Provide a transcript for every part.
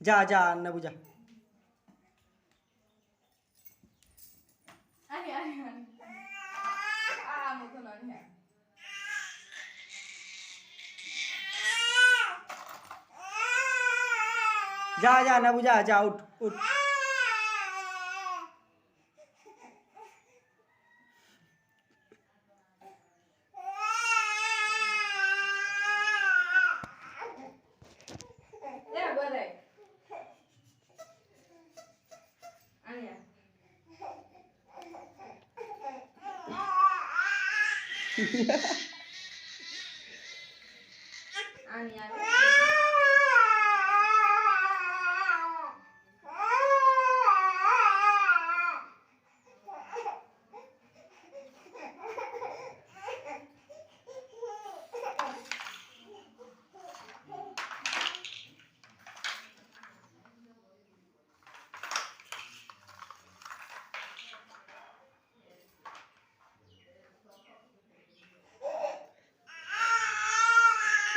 जा जा नबू जा. जा जा नबू जा जा उठ उठ.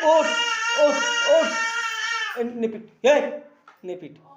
ओठ ओठ ओठ. निपीट हे निपीट.